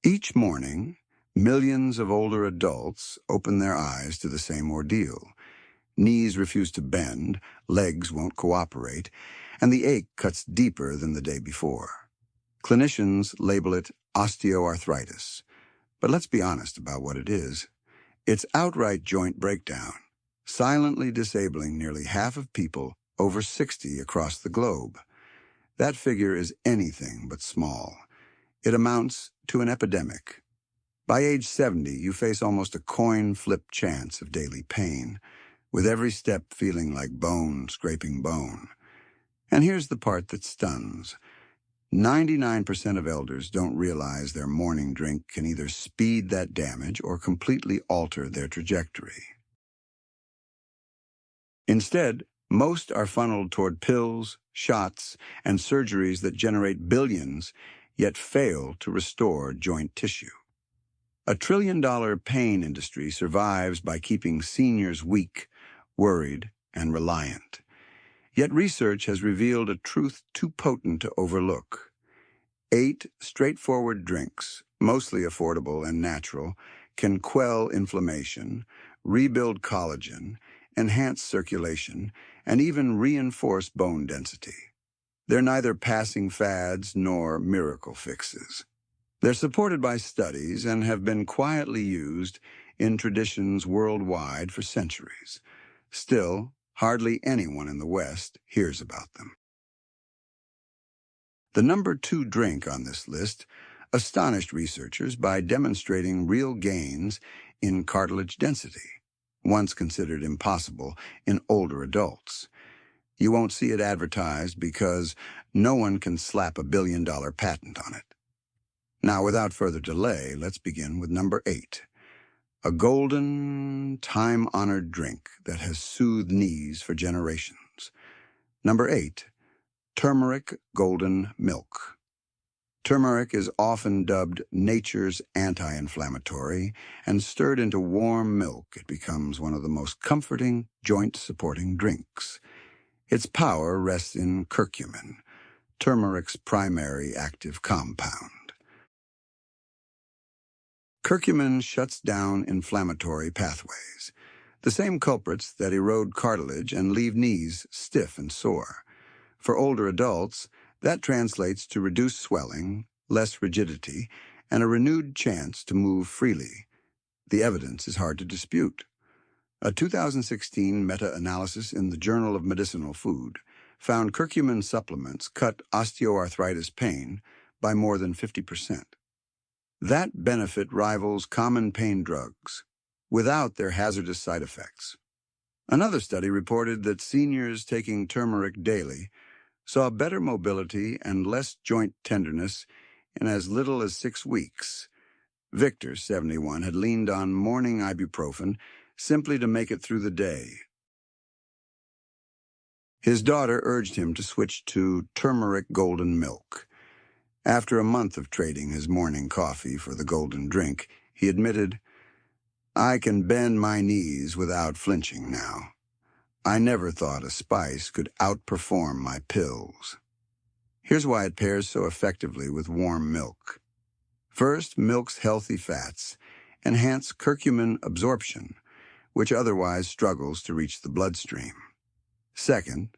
Each morning, millions of older adults open their eyes to the same ordeal. Knees refuse to bend, legs won't cooperate, and the ache cuts deeper than the day before. Clinicians label it osteoarthritis, but let's be honest about what it is. It's outright joint breakdown, silently disabling nearly half of people over 60 across the globe. That figure is anything but small. It amounts to an epidemic. By age 70, you face almost a coin-flip chance of daily pain, with every step feeling like bone scraping bone. And here's the part that stuns. 99% of elders don't realize their morning drink can either speed that damage or completely alter their trajectory. Instead, most are funneled toward pills, shots, and surgeries that generate billions, yet fail to restore joint tissue. A trillion-dollar pain industry survives by keeping seniors weak, worried, and reliant. Yet research has revealed a truth too potent to overlook. 8 straightforward drinks, mostly affordable and natural, can quell inflammation, rebuild collagen, enhance circulation, and even reinforce bone density. They're neither passing fads nor miracle fixes. They're supported by studies and have been quietly used in traditions worldwide for centuries. Still, hardly anyone in the West hears about them. The number 2 drink on this list astonished researchers by demonstrating real gains in cartilage density, once considered impossible in older adults. You won't see it advertised because no one can slap a billion-dollar patent on it. Now, without further delay, let's begin with number 8. A golden, time-honored drink that has soothed knees for generations. Number 8, turmeric golden milk. Turmeric is often dubbed nature's anti-inflammatory, and stirred into warm milk, it becomes one of the most comforting, joint-supporting drinks. Its power rests in curcumin, turmeric's primary active compound. Curcumin shuts down inflammatory pathways, the same culprits that erode cartilage and leave knees stiff and sore. For older adults, that translates to reduced swelling, less rigidity, and a renewed chance to move freely. The evidence is hard to dispute. A 2016 meta-analysis in the Journal of Medicinal Food found curcumin supplements cut osteoarthritis pain by more than 50%. That benefit rivals common pain drugs, without their hazardous side effects. Another study reported that seniors taking turmeric daily saw better mobility and less joint tenderness in as little as 6 weeks. Victor, 71, had leaned on morning ibuprofen simply to make it through the day. His daughter urged him to switch to turmeric golden milk. After a month of trading his morning coffee for the golden drink, he admitted, "I can bend my knees without flinching now. I never thought a spice could outperform my pills." Here's why it pairs so effectively with warm milk. First, milk's healthy fats enhance curcumin absorption, which otherwise struggles to reach the bloodstream. Second,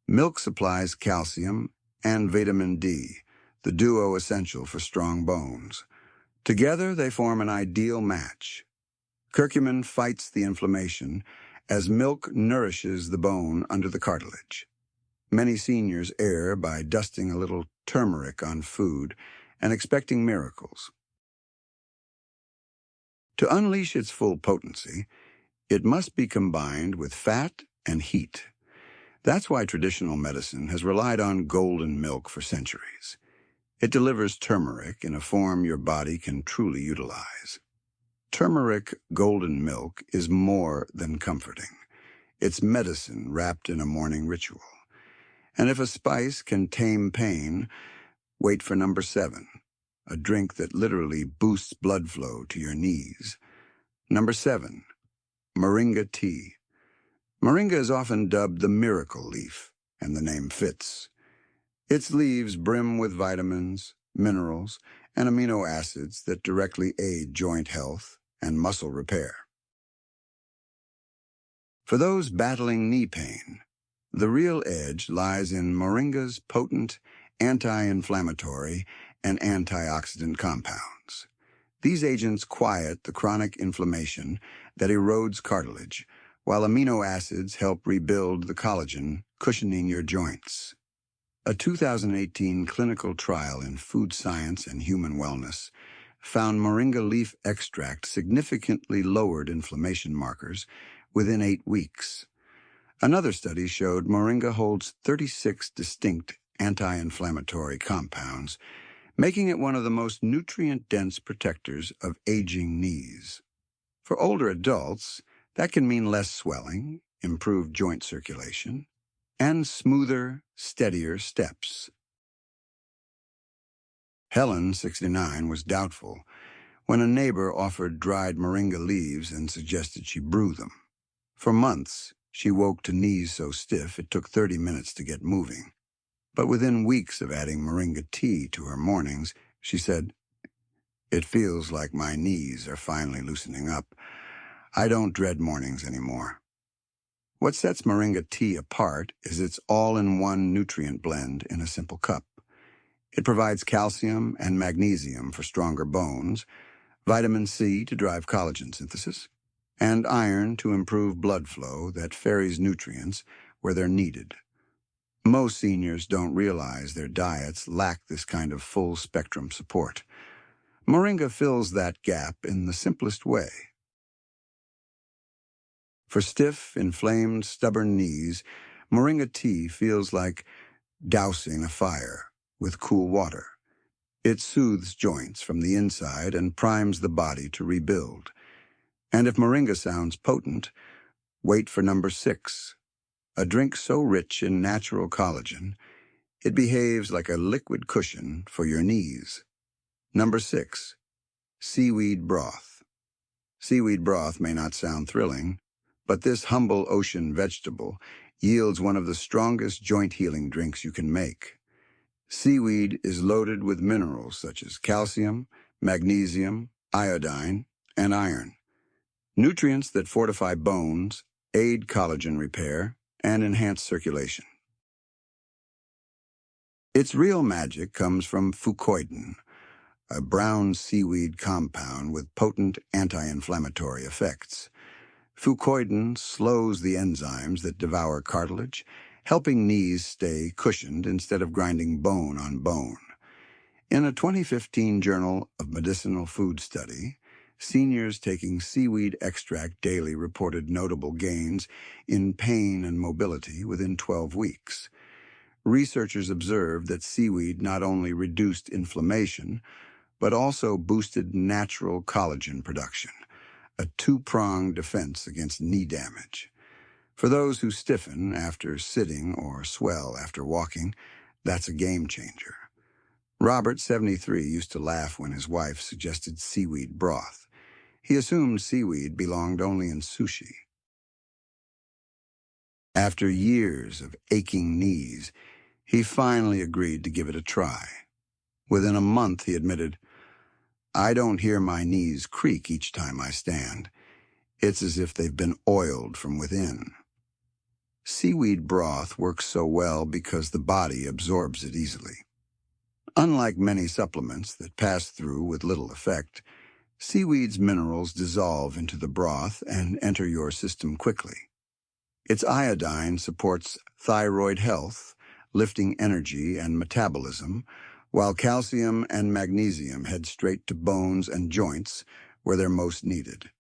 milk supplies calcium and vitamin D, the duo essential for strong bones. Together, they form an ideal match. Curcumin fights the inflammation as milk nourishes the bone under the cartilage. Many seniors err by dusting a little turmeric on food and expecting miracles. To unleash its full potency, it must be combined with fat and heat. That's why traditional medicine has relied on golden milk for centuries. It delivers turmeric in a form your body can truly utilize. Turmeric golden milk is more than comforting. It's medicine wrapped in a morning ritual. And if a spice can tame pain, wait for number 7, a drink that literally boosts blood flow to your knees. Number 7, moringa tea. Moringa is often dubbed the miracle leaf, and the name fits. Its leaves brim with vitamins, minerals, and amino acids that directly aid joint health and muscle repair. For those battling knee pain, the real edge lies in moringa's potent anti-inflammatory and antioxidant compounds. These agents quiet the chronic inflammation that erodes cartilage, while amino acids help rebuild the collagen, cushioning your joints. A 2018 clinical trial in food science and human wellness found moringa leaf extract significantly lowered inflammation markers within 8 weeks. Another study showed moringa holds 36 distinct anti-inflammatory compounds, making it one of the most nutrient-dense protectors of aging knees. For older adults, that can mean less swelling, improved joint circulation, and smoother, steadier steps. Helen, 69, was doubtful when a neighbor offered dried moringa leaves and suggested she brew them. For months, she woke to knees so stiff it took 30 minutes to get moving. But within weeks of adding moringa tea to her mornings, she said, "It feels like my knees are finally loosening up. I don't dread mornings anymore." What sets moringa tea apart is its all-in-one nutrient blend in a simple cup. It provides calcium and magnesium for stronger bones, vitamin C to drive collagen synthesis, and iron to improve blood flow that ferries nutrients where they're needed. Most seniors don't realize their diets lack this kind of full-spectrum support. Moringa fills that gap in the simplest way. For stiff, inflamed, stubborn knees, moringa tea feels like dousing a fire with cool water. It soothes joints from the inside and primes the body to rebuild. And if moringa sounds potent, wait for number 6, a drink so rich in natural collagen, it behaves like a liquid cushion for your knees. Number 6, seaweed broth. Seaweed broth may not sound thrilling, but this humble ocean vegetable yields one of the strongest joint-healing drinks you can make. Seaweed is loaded with minerals such as calcium, magnesium, iodine, and iron, nutrients that fortify bones, aid collagen repair, and enhance circulation. Its real magic comes from fucoidan, a brown seaweed compound with potent anti-inflammatory effects. Fucoidan slows the enzymes that devour cartilage, helping knees stay cushioned instead of grinding bone on bone. In a 2015 Journal of Medicinal Food study, seniors taking seaweed extract daily reported notable gains in pain and mobility within 12 weeks. Researchers observed that seaweed not only reduced inflammation, but also boosted natural collagen production, a two-pronged defense against knee damage. For those who stiffen after sitting or swell after walking, that's a game changer. Robert, 73, used to laugh when his wife suggested seaweed broth. He assumed seaweed belonged only in sushi. After years of aching knees, he finally agreed to give it a try. Within a month, he admitted, "I don't hear my knees creak each time I stand. It's as if they've been oiled from within." Seaweed broth works so well because the body absorbs it easily. Unlike many supplements that pass through with little effect, seaweed's minerals dissolve into the broth and enter your system quickly. Its iodine supports thyroid health, lifting energy and metabolism, while calcium and magnesium head straight to bones and joints where they're most needed.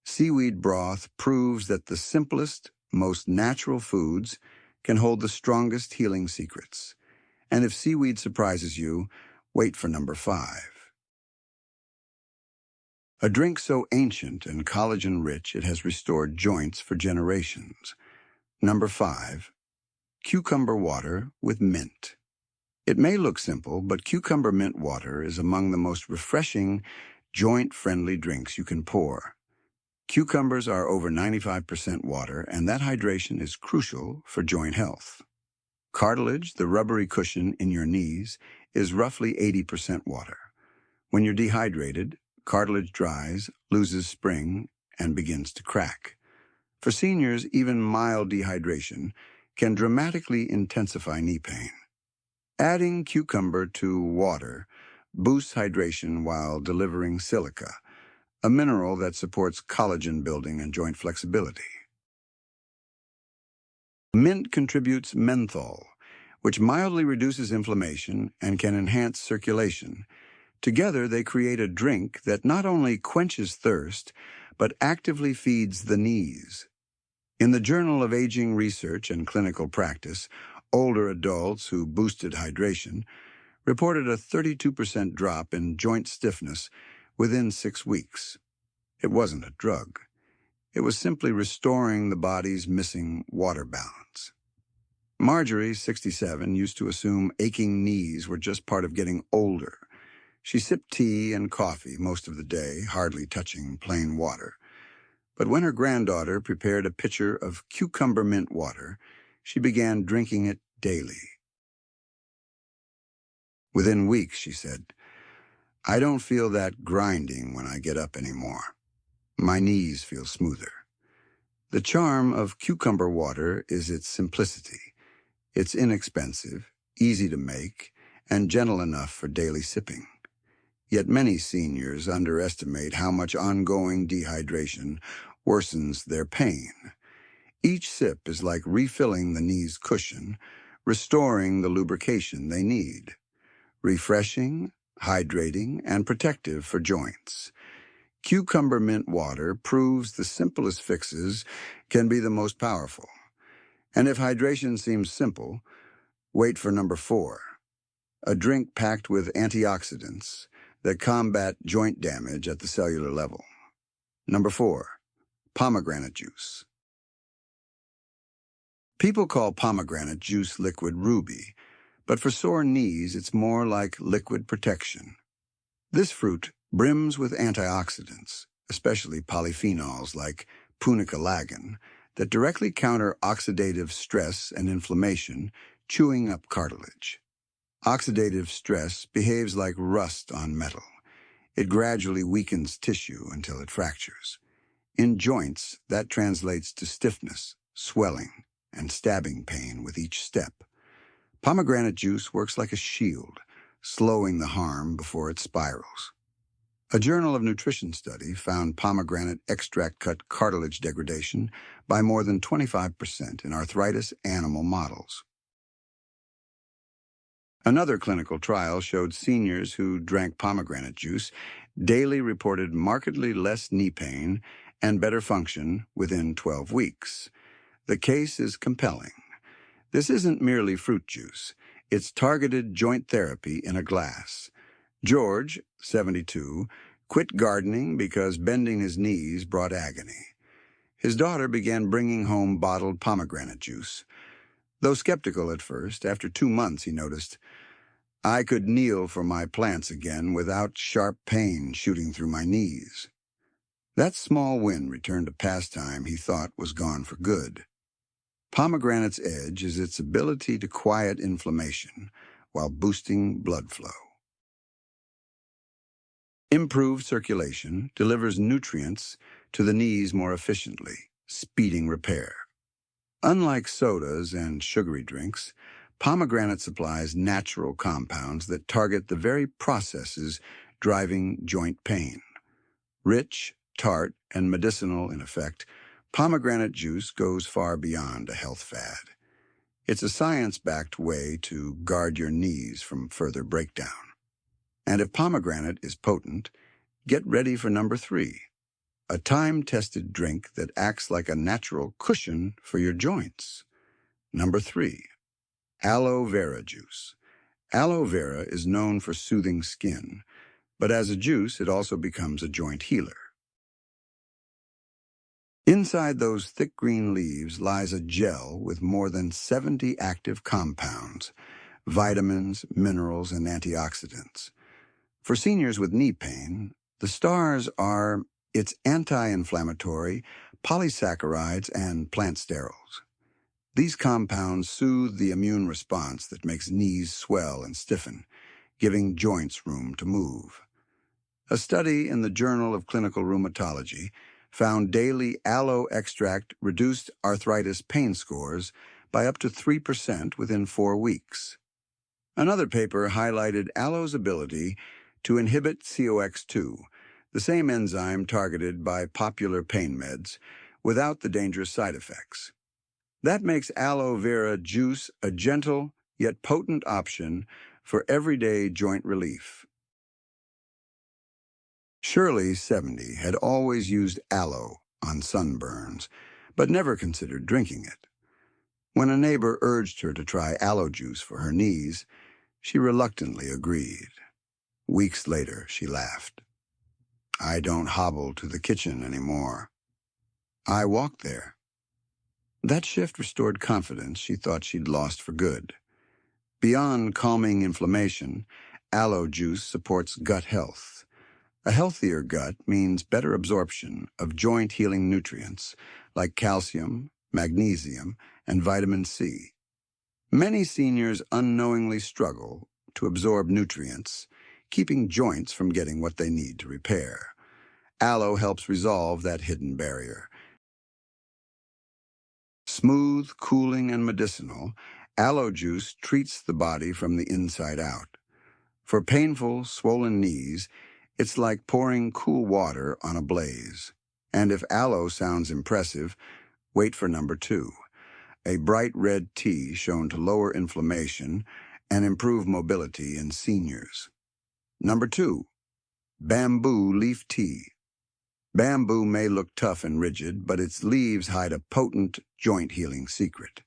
Seaweed broth proves that the simplest, most natural foods can hold the strongest healing secrets. And if seaweed surprises you, wait for number 5. A drink so ancient and collagen-rich it has restored joints for generations. Number 5, cucumber water with mint. It may look simple, but cucumber mint water is among the most refreshing, joint-friendly drinks you can pour. Cucumbers are over 95% water, and that hydration is crucial for joint health. Cartilage, the rubbery cushion in your knees, is roughly 80% water. When you're dehydrated, cartilage dries, loses spring, and begins to crack. For seniors, even mild dehydration can dramatically intensify knee pain. Adding cucumber to water boosts hydration while delivering silica, a mineral that supports collagen building and joint flexibility. Mint contributes menthol, which mildly reduces inflammation and can enhance circulation. Together, they create a drink that not only quenches thirst, but actively feeds the knees. In the Journal of Aging Research and Clinical Practice, older adults who boosted hydration reported a 32% drop in joint stiffness within 6 weeks. It wasn't a drug. It was simply restoring the body's missing water balance. Marjorie, 67, used to assume aching knees were just part of getting older. She sipped tea and coffee most of the day, hardly touching plain water. But when her granddaughter prepared a pitcher of cucumber mint water, she began drinking it daily. Within weeks, she said, "I don't feel that grinding when I get up anymore. My knees feel smoother." The charm of cucumber water is its simplicity. It's inexpensive, easy to make, and gentle enough for daily sipping. Yet many seniors underestimate how much ongoing dehydration worsens their pain. Each sip is like refilling the knee's cushion, restoring the lubrication they need. Refreshing, hydrating, and protective for joints. Cucumber mint water proves the simplest fixes can be the most powerful. And if hydration seems simple, wait for number 4, a drink packed with antioxidants that combat joint damage at the cellular level. Number 4, pomegranate juice. People call pomegranate juice liquid ruby, but for sore knees it's more like liquid protection. This fruit brims with antioxidants, especially polyphenols like punicalagin, that directly counter oxidative stress and inflammation, chewing up cartilage. Oxidative stress behaves like rust on metal. It gradually weakens tissue until it fractures. In joints, that translates to stiffness, swelling, and stabbing pain with each step. Pomegranate juice works like a shield, slowing the harm before it spirals. A Journal of Nutrition study found pomegranate extract cut cartilage degradation by more than 25% in arthritis animal models. Another clinical trial showed seniors who drank pomegranate juice daily reported markedly less knee pain and better function within 12 weeks. The case is compelling. This isn't merely fruit juice. It's targeted joint therapy in a glass. George, 72, quit gardening because bending his knees brought agony. His daughter began bringing home bottled pomegranate juice. Though skeptical at first, after 2 months he noticed, "I could kneel for my plants again without sharp pain shooting through my knees." That small win returned a pastime he thought was gone for good. Pomegranate's edge is its ability to quiet inflammation while boosting blood flow. Improved circulation delivers nutrients to the knees more efficiently, speeding repair. Unlike sodas and sugary drinks, pomegranate supplies natural compounds that target the very processes driving joint pain. Rich, tart, and medicinal in effect, pomegranate juice goes far beyond a health fad. It's a science-backed way to guard your knees from further breakdown. And if pomegranate is potent, get ready for number 3, a time-tested drink that acts like a natural cushion for your joints. Number 3, aloe vera juice. Aloe vera is known for soothing skin, but as a juice, it also becomes a joint healer. Inside those thick green leaves lies a gel with more than 70 active compounds, vitamins, minerals, and antioxidants. For seniors with knee pain, the stars are its anti-inflammatory, polysaccharides, and plant sterols. These compounds soothe the immune response that makes knees swell and stiffen, giving joints room to move. A study in the Journal of Clinical Rheumatology found daily aloe extract reduced arthritis pain scores by up to 3% within 4 weeks. Another paper highlighted aloe's ability to inhibit COX-2, the same enzyme targeted by popular pain meds, without the dangerous side effects. That makes aloe vera juice a gentle yet potent option for everyday joint relief. Shirley, 70, had always used aloe on sunburns, but never considered drinking it. When a neighbor urged her to try aloe juice for her knees, she reluctantly agreed. Weeks later, she laughed. "I don't hobble to the kitchen anymore. I walk there." That shift restored confidence she thought she'd lost for good. Beyond calming inflammation, aloe juice supports gut health. A healthier gut means better absorption of joint-healing nutrients like calcium, magnesium, and vitamin C. Many seniors unknowingly struggle to absorb nutrients, keeping joints from getting what they need to repair. Aloe helps resolve that hidden barrier. Smooth, cooling, and medicinal, aloe juice treats the body from the inside out. For painful, swollen knees, it's like pouring cool water on a blaze. And if aloe sounds impressive, wait for number 2, a bright red tea shown to lower inflammation and improve mobility in seniors. Number 2, bamboo leaf tea. Bamboo may look tough and rigid, but its leaves hide a potent joint-healing secret.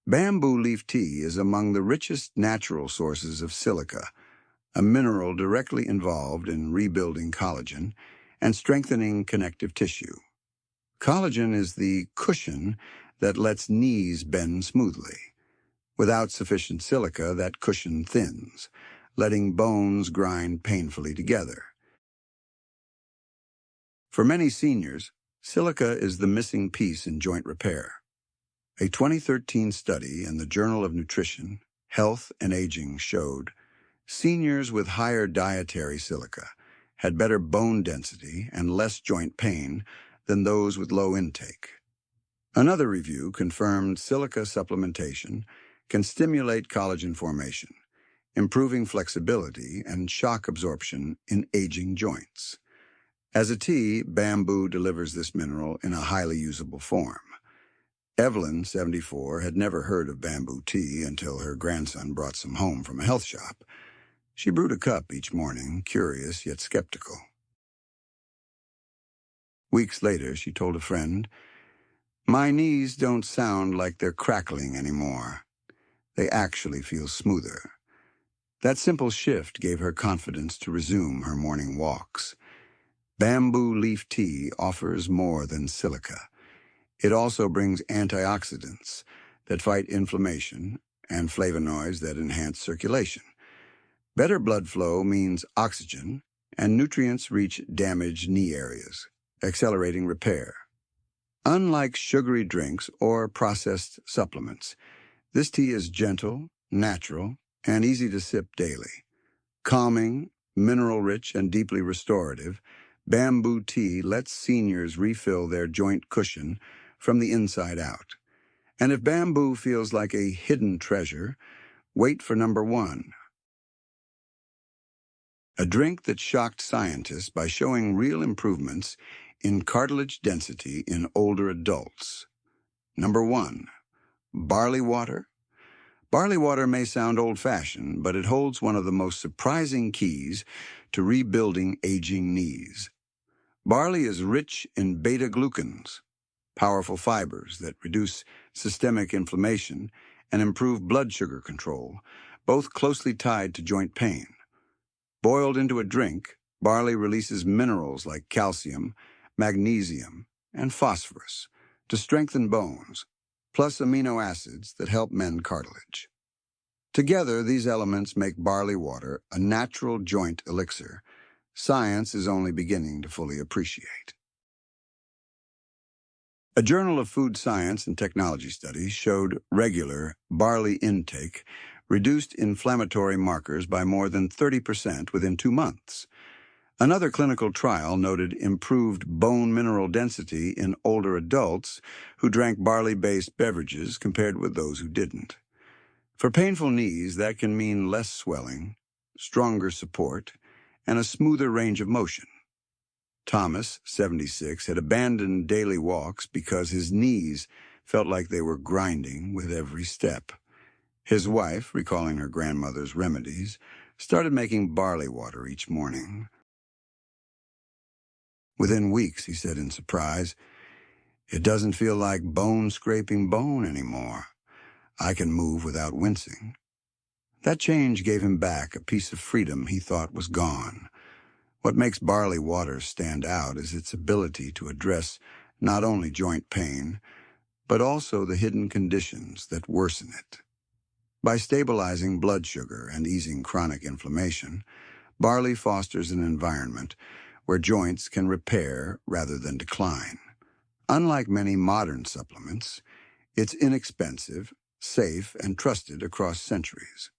Bamboo leaf tea is among the richest natural sources of silica, a mineral directly involved in rebuilding collagen and strengthening connective tissue. Collagen is the cushion that lets knees bend smoothly. Without sufficient silica, that cushion thins, letting bones grind painfully together. For many seniors, silica is the missing piece in joint repair. A 2013 study in the Journal of Nutrition, Health and Aging showed seniors with higher dietary silica had better bone density and less joint pain than those with low intake. Another review confirmed silica supplementation can stimulate collagen formation, improving flexibility and shock absorption in aging joints. As a tea, bamboo delivers this mineral in a highly usable form. Evelyn, 74, had never heard of bamboo tea until her grandson brought some home from a health shop. She brewed a cup each morning, curious yet skeptical. Weeks later, she told a friend, "My knees don't sound like they're crackling anymore. They actually feel smoother." That simple shift gave her confidence to resume her morning walks. Bamboo leaf tea offers more than silica. It also brings antioxidants that fight inflammation and flavonoids that enhance circulation. Better blood flow means oxygen, and nutrients reach damaged knee areas, accelerating repair. Unlike sugary drinks or processed supplements, this tea is gentle, natural, and easy to sip daily. Calming, mineral-rich, and deeply restorative, bamboo tea lets seniors refill their joint cushion from the inside out. And if bamboo feels like a hidden treasure, wait for number 1. A drink that shocked scientists by showing real improvements in cartilage density in older adults. Number 1, barley water. Barley water may sound old-fashioned, but it holds one of the most surprising keys to rebuilding aging knees. Barley is rich in beta-glucans, powerful fibers that reduce systemic inflammation and improve blood sugar control, both closely tied to joint pain. Boiled into a drink, barley releases minerals like calcium, magnesium, and phosphorus to strengthen bones, plus amino acids that help mend cartilage. Together, these elements make barley water a natural joint elixir science is only beginning to fully appreciate. A Journal of Food Science and Technology study showed regular barley intake reduced inflammatory markers by more than 30% within 2 months. Another clinical trial noted improved bone mineral density in older adults who drank barley-based beverages compared with those who didn't. For painful knees, that can mean less swelling, stronger support, and a smoother range of motion. Thomas, 76, had abandoned daily walks because his knees felt like they were grinding with every step. His wife, recalling her grandmother's remedies, started making barley water each morning. Within weeks, he said in surprise, "It doesn't feel like bone scraping bone anymore. I can move without wincing." That change gave him back a piece of freedom he thought was gone. What makes barley water stand out is its ability to address not only joint pain, but also the hidden conditions that worsen it. By stabilizing blood sugar and easing chronic inflammation, barley fosters an environment where joints can repair rather than decline. Unlike many modern supplements, it's inexpensive, safe, and trusted across centuries.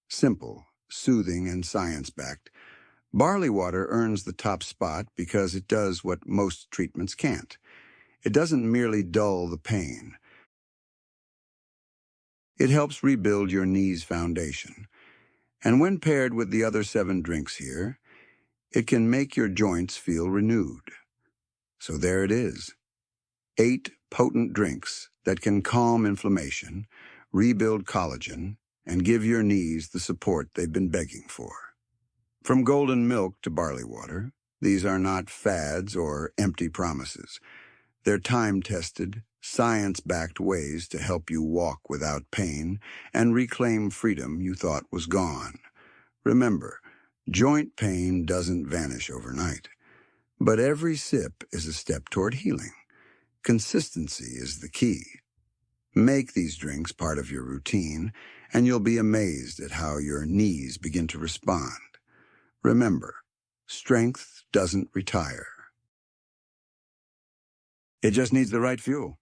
Simple, soothing, and science-backed, barley water earns the top spot because it does what most treatments can't. It doesn't merely dull the pain. It helps rebuild your knee's foundation. And when paired with the other 7 drinks here, it can make your joints feel renewed. So there it is. 8 potent drinks that can calm inflammation, rebuild collagen, and give your knees the support they've been begging for. From golden milk to barley water, these are not fads or empty promises. They're time-tested, science-backed ways to help you walk without pain and reclaim freedom you thought was gone. Remember, joint pain doesn't vanish overnight, but every sip is a step toward healing. Consistency is the key. Make these drinks part of your routine, and you'll be amazed at how your knees begin to respond. Remember, strength doesn't retire. It just needs the right fuel.